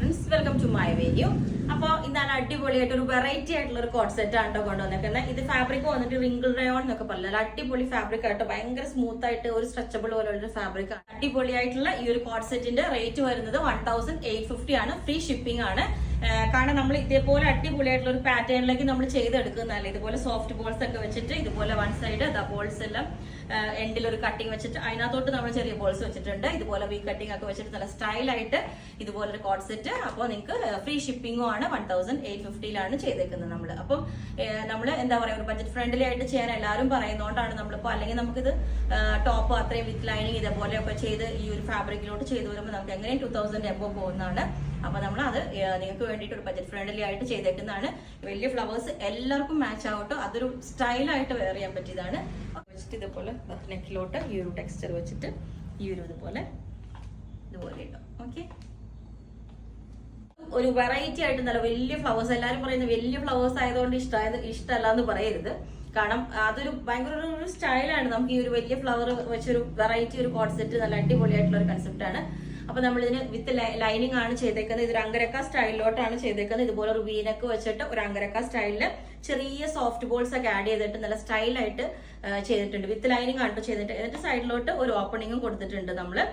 Friends, welcome to my video. അപ്പോൾ ഇതാണ് അടിപൊളിയായിട്ട് ഒരു വെറൈറ്റി ആയിട്ടുള്ള ഒരു കോട്ട് സെറ്റ് ആണ് കൊണ്ടുവന്നേക്കുന്നത്. ഇത് ഫാബ്രിക് വന്നിട്ട് റിങ്കിൾ റയോൺ എന്നൊക്കെ പറഞ്ഞാൽ അടിപൊളി ഫാബ്രിക് ആയിട്ട് ഭയങ്കര സ്മൂത്ത് ആയിട്ട് ഒരു സ്ട്രെച്ചബിൾ പോലുള്ള ഫാബ്രിക് ആണ്. അടിപൊളിയായിട്ടുള്ള ഈ ഒരു കോട്ട് സെറ്റിന്റെ റേറ്റ് വരുന്നത് 1850 ആണ്. ഫ്രീ ഷിപ്പിംഗ് ആണ്. കാരണം നമ്മൾ ഇതേപോലെ അടിപൊളിയായിട്ടുള്ള ഒരു പാറ്റേണിലേക്ക് നമ്മൾ ചെയ്തെടുക്കുന്നതല്ല. ഇതുപോലെ സോഫ്റ്റ് ബോൾസ് ഒക്കെ വെച്ചിട്ട് ഇതുപോലെ വൺ സൈഡ് ബോൾസ് എല്ലാം എൻഡിൽ ഒരു കട്ടിങ് വെച്ചിട്ട് അതിനകത്തോട്ട് നമ്മൾ ചെറിയ ബോൾസ് വെച്ചിട്ടുണ്ട്. ഇതുപോലെ വി കട്ടിംഗ് ഒക്കെ വെച്ചിട്ട് നല്ല സ്റ്റൈലായിട്ട് ഇതുപോലെ ഒരു കോട്ട് സെറ്റ്. അപ്പോൾ നിങ്ങൾക്ക് ഫ്രീ ഷിപ്പിംഗും ആണ്. 1850 ചെയ്തേക്കുന്നത് നമ്മൾ. അപ്പം നമ്മൾ എന്താ പറയുക, ഒരു ബഡ്ജറ്റ് ഫ്രണ്ട്ലി ആയിട്ട് ചെയ്യാൻ എല്ലാവരും പറയുന്നതുകൊണ്ടാണ് നമ്മളിപ്പോൾ, അല്ലെങ്കിൽ നമുക്കിത് ടോപ്പ് അത്രയും വിത്ത് ലൈനിങ് ഇതേപോലെ ഒക്കെ ചെയ്ത് ഈ ഒരു ഫാബ്രിക്കിലോട്ട് ചെയ്ത് വരുമ്പോൾ നമുക്ക് എങ്ങനെയും 2000 എബോ പോകുന്നതാണ്. അപ്പൊ നമ്മൾ അത് നിങ്ങൾക്ക് വേണ്ടിയിട്ട് ഒരു ബഡ്ജറ്റ് ഫ്രണ്ട്ലി ആയിട്ട് ചെയ്തേക്കുന്നതാണ്. വലിയ ഫ്ലവേഴ്സ് എല്ലാവർക്കും മാച്ച് ആവട്ടോ. അതൊരു സ്റ്റൈലായിട്ട് വെയർ ചെയ്യാൻ പറ്റിയതാണ്. വെച്ചിട്ട് ഇതുപോലെ നെക്കിലോട്ട് ഈ ഒരു ടെക്സ്ചർ വെച്ചിട്ട് ഈ ഒരു ഇതുപോലെ ഇടും. ഓക്കെ, ഒരു വെറൈറ്റി ആയിട്ട് നല്ല വലിയ ഫ്ലവേഴ്സ്. എല്ലാവരും പറയുന്നത് വലിയ ഫ്ലവേഴ്സ് ആയതുകൊണ്ട് ഇഷ്ടമല്ല എന്ന് പറയരുത്. കാരണം അതൊരു ഭയങ്കര ഒരു സ്റ്റൈലാണ്. നമുക്ക് ഈ ഒരു വലിയ ഫ്ലവർ വെച്ചൊരു വെറൈറ്റി ഒരു കോട്ട് സെറ്റ് നല്ല അടിപൊളിയായിട്ടുള്ള ഒരു കൺസെപ്റ്റ് ആണ്. അപ്പൊ നമ്മളിതിന് വിത്ത് ലൈനിങ് ആണ് ചെയ്തേക്കുന്നത്. ഇതൊരു അങ്കരക്ക സ്റ്റൈലിലോട്ടാണ് ചെയ്തേക്കുന്നത്. ഇതുപോലെ ഒരു വീനക്ക് വെച്ചിട്ട് ഒരു അങ്കരക്ക സ്റ്റൈലില് ചെറിയ സോഫ്റ്റ് ബോൾസ് ഒക്കെ ആഡ് ചെയ്തിട്ട് നല്ല സ്റ്റൈലായിട്ട് ചെയ്തിട്ടുണ്ട്. വിത്ത് ലൈനിങ് ആണ് ചെയ്തിട്ട് എന്നിട്ട് സൈഡിലോട്ട് ഒരു ഓപ്പണിങ്ങും കൊടുത്തിട്ടുണ്ട്. നമ്മള്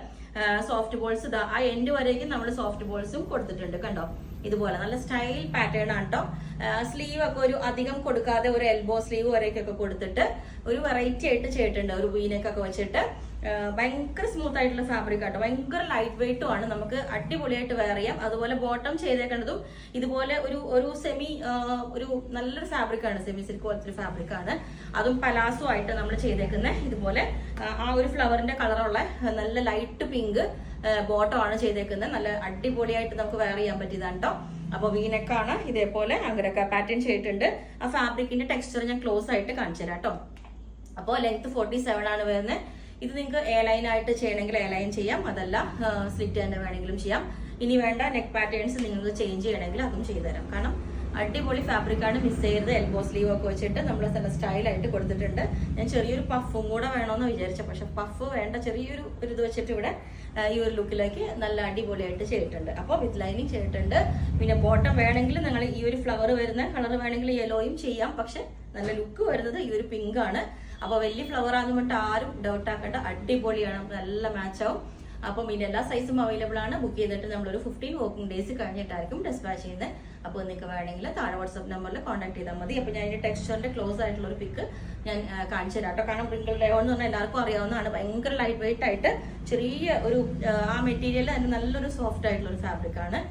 സോഫ്റ്റ് ബോൾസ് ആ എൻഡ് വരേക്കും നമ്മൾ സോഫ്റ്റ് ബോൾസും കൊടുത്തിട്ടുണ്ട്. കണ്ടോ, ഇതുപോലെ നല്ല സ്റ്റൈൽ പാറ്റേൺ ആണ് കേട്ടോ. സ്ലീവ് ഒക്കെ ഒരു അധികം കൊടുക്കാതെ ഒരു എൽബോ സ്ലീവ് വരേക്കൊക്കെ കൊടുത്തിട്ട് ഒരു വെറൈറ്റി ആയിട്ട് ചെയ്തിട്ടുണ്ട്. ഒരു വീനക്കൊക്കെ വെച്ചിട്ട് ഭയങ്കര സ്മൂത്ത് ആയിട്ടുള്ള ഫാബ്രിക് ആട്ടോ. ഭയങ്കര ലൈറ്റ് വെയിറ്റും ആണ്. നമുക്ക് അടിപൊളിയായിട്ട് വെയർ ചെയ്യാം. അതുപോലെ ബോട്ടം ചെയ്തേക്കേണ്ടതും ഇതുപോലെ ഒരു സെമി ഒരു നല്ലൊരു ഫാബ്രിക് ആണ്. സെമി സിൽക്ക് പോലത്തെ ഫാബ്രിക് ആണ്. അതും പലാസോ ആയിട്ട് നമ്മൾ ചെയ്തേക്കുന്നത്. ഇതുപോലെ ആ ഒരു ഫ്ലവറിന്റെ കളറുള്ള നല്ല ലൈറ്റ് പിങ്ക് ബോട്ടം ആണ് ചെയ്തേക്കുന്നത്. നല്ല അടിപൊളിയായിട്ട് നമുക്ക് വെയർ ചെയ്യാൻ പറ്റിയതാണ് കേട്ടോ. അപ്പൊ വീനക്കാണ്. ഇതേപോലെ അങ്കരക്ക പാറ്റേൺ ചെയ്തിട്ടുണ്ട്. ആ ഫാബ്രിക്കിന്റെ ടെക്സ്ചർ ഞാൻ ക്ലോസ് ആയിട്ട് കാണിച്ചു തരാം കേട്ടോ. അപ്പോൾ ലെങ്ത് 47 ആണ് വരുന്നത്. ഇത് നിങ്ങൾക്ക് എ ലൈൻ ആയിട്ട് ചെയ്യണമെങ്കിൽ എ ലൈൻ ചെയ്യാം. അതല്ല സ്ലിറ്റ് തന്നെ വേണമെങ്കിലും ചെയ്യാം. ഇനി വേണ്ട നെക്ക് പാറ്റേൺസ് നിങ്ങൾക്ക് ചേഞ്ച് ചെയ്യണമെങ്കിൽ അതും ചെയ്തുതരാം. കാരണം അടിപൊളി ഫാബ്രിക് ആണ്. മിസ് ചെയ്ത് എൽബോ സ്ലീവ് ഒക്കെ വെച്ചിട്ട് നമ്മൾ നല്ല സ്റ്റൈലായിട്ട് കൊടുത്തിട്ടുണ്ട്. ഞാൻ ചെറിയൊരു പഫും കൂടെ വേണമെന്ന് വിചാരിച്ച, പക്ഷെ പഫ് വേണ്ട. ചെറിയൊരു ഇത് വെച്ചിട്ട് ഇവിടെ ഈ ഒരു ലുക്കിലേക്ക് നല്ല അടിപൊളിയായിട്ട് ചെയ്തിട്ടുണ്ട്. അപ്പോൾ വിത്ത് ലൈനിങ് ചെയ്തിട്ടുണ്ട്. പിന്നെ ബോട്ടം വേണമെങ്കിൽ നിങ്ങൾ ഈ ഒരു ഫ്ലവർ വരുന്ന കളർ വേണമെങ്കിൽ യെല്ലോയും ചെയ്യാം. പക്ഷെ നല്ല ലുക്ക് വരുന്നത് ഈ ഒരു പിങ്ക് ആണ്. അപ്പൊ വലിയ ഫ്ലവർ ആണെന്ന് പറഞ്ഞിട്ട് ആരും ഡൗട്ട് ആക്കേണ്ട. അടിപൊളിയാണ്. നല്ല മാച്ച് ആവും. അപ്പം ഇതിന്റെ എല്ലാ സൈസും അവൈലബിൾ ആണ്. ബുക്ക് ചെയ്തിട്ട് നമ്മളൊരു 15 വർക്കിംഗ് ഡേയ്സ് കഴിഞ്ഞിട്ടായിരിക്കും ഡിസ്പാച്ച് ചെയ്യുന്നത്. അപ്പോൾ നിങ്ങൾക്ക് വേണമെങ്കിൽ താഴെ വാട്സ്ആപ്പ് നമ്പറിൽ കോൺടാക്ട് ചെയ്താൽ മതി. അപ്പോൾ ഞാൻ ഇതിന്റെ ടെക്സ്ചറിന്റെ ക്ലോസ് ആയിട്ടുള്ള ഒരു പിക്ക് ഞാൻ കാണിച്ചു തരാം കേട്ടോ. കാരണം റിങ്കിൾ റയോൺ എന്ന് പറഞ്ഞാൽ എല്ലാവർക്കും അറിയാവുന്നതാണ്. ഭയങ്കര ലൈറ്റ് വെയിറ്റ് ആയിട്ട് ചെറിയ ഒരു ആ മെറ്റീരിയൽ അതിന് നല്ലൊരു സോഫ്റ്റ് ആയിട്ടുള്ള ഒരു ഫാബ്രിക് ആണ്.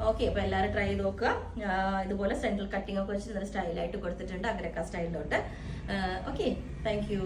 ഓക്കെ, അപ്പൊ എല്ലാവരും ട്രൈ ചെയ്ത് നോക്കുക. ഇതുപോലെ സെൻട്രൽ കട്ടിംഗ് ഒക്കെ വെച്ച് നല്ല സ്റ്റൈലായിട്ട് കൊടുത്തിട്ടുണ്ട്. അഗ്രക്ക സ്റ്റൈലിലോട്ട്. Okay, thank U.